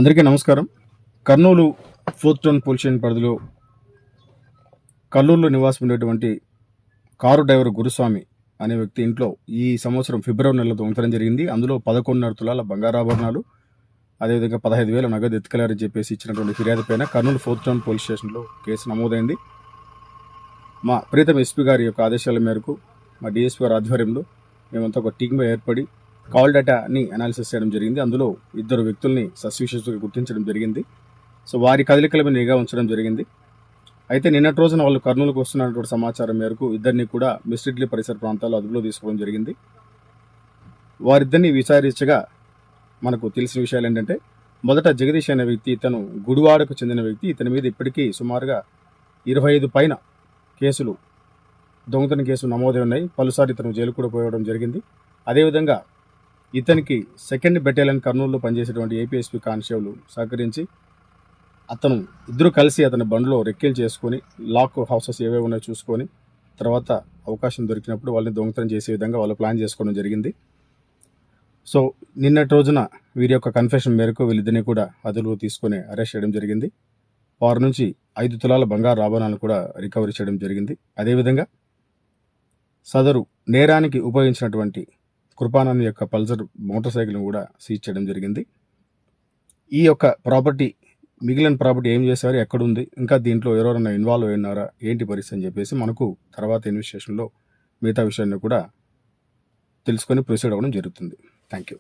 అందరికీ నమస్కారం. Kurnool fourth town police station పరిధిలో కల్లూరులో నివాసం ఉండేటువంటి కారు డ్రైవర్ గురుస్వామి అనే వ్యక్తి ఇంట్లో ఈ సంవత్సరం ఫిబ్రవరి నెలలో దొంగతనం జరిగింది. అందులో 11.5 తులాల బంగారాభరణాలు, అదేవిధంగా 15,000 నగదు ఎత్తుకెళ్లారని చెప్పేసి ఇచ్చినటువంటి ఫిర్యాదు పైన కర్నూలు ఫోర్త్ టౌన్ పోలీస్ స్టేషన్లో కేసు నమోదైంది. మా ప్రీతం ఎస్పీ గారి యొక్క ఆదేశాల మేరకు మా డిఎస్పీ గారి ఆధ్వర్యంలో మేమంతా ఒక టీమ్గా ఏర్పడి కాల్ డేటాని అనాలిసిస్ చేయడం జరిగింది. అందులో 2 వ్యక్తుల్ని సస్పిషియస్గా గుర్తించడం జరిగింది. సో వారి కదలికల మీద నిఘా ఉంచడం జరిగింది. అయితే నిన్నటి రోజున వాళ్ళు కర్నూలుకు వస్తున్నటువంటి సమాచారం మేరకు ఇద్దరిని కూడా మిస్టిడ్లీ పరిసర ప్రాంతాల్లో అదుపులో తీసుకోవడం జరిగింది. వారిద్దరిని విచారించగా మనకు తెలిసిన విషయాలు ఏంటంటే, మొదట జగదీష్ అనే వ్యక్తి, ఇతను గుడివాడకు చెందిన వ్యక్తి. ఇతని మీద ఇప్పటికీ సుమారుగా 25 పైన కేసులు, దొంగతనం కేసులు నమోదై ఉన్నాయి. పలుసారి ఇతను జైలు కూడా పోవడం జరిగింది. అదేవిధంగా ఇతనికి 2nd బెటాలియన్ కర్నూలులో పనిచేసేటువంటి ఏపీఎస్పీ కానిస్టేబుల్ సహకరించి అతను ఇద్దరు కలిసి అతని బండిలో రెక్కీలు చేసుకొని లాక్ హౌసెస్ ఏవే ఉన్నాయో చూసుకొని తర్వాత అవకాశం దొరికినప్పుడు వాళ్ళని దొంగతనం చేసే విధంగా వాళ్ళు ప్లాన్ చేసుకోవడం జరిగింది. సో నిన్నటి రోజున వీరి యొక్క కన్ఫెషన్ మేరకు వీళ్ళిద్దరిని కూడా అదుపులో తీసుకొని అరెస్ట్ చేయడం జరిగింది. వారి నుంచి 5 తులాల బంగారు ఆభరణాలను కూడా రికవరీ చేయడం జరిగింది. అదేవిధంగా సదరు నేరానికి ఉపయోగించినటువంటి కృపానంద్ యొక్క పల్సర్ మోటార్ సైకిల్ను కూడా సీజ్ చేయడం జరిగింది. ఈ యొక్క ప్రాపర్టీ, మిగిలిన ప్రాపర్టీ ఏం చేశారు, ఎక్కడుంది, ఇంకా దీంట్లో ఎవరెవరైనా ఇన్వాల్వ్ అయినారా, ఏంటి పరిస్థితి అని చెప్పేసి మనకు తర్వాత ఇన్వెస్టిగేషన్లో మిగతా విషయాన్ని కూడా తెలుసుకొని ప్రొసీడ్ అవ్వడం జరుగుతుంది. Thank you.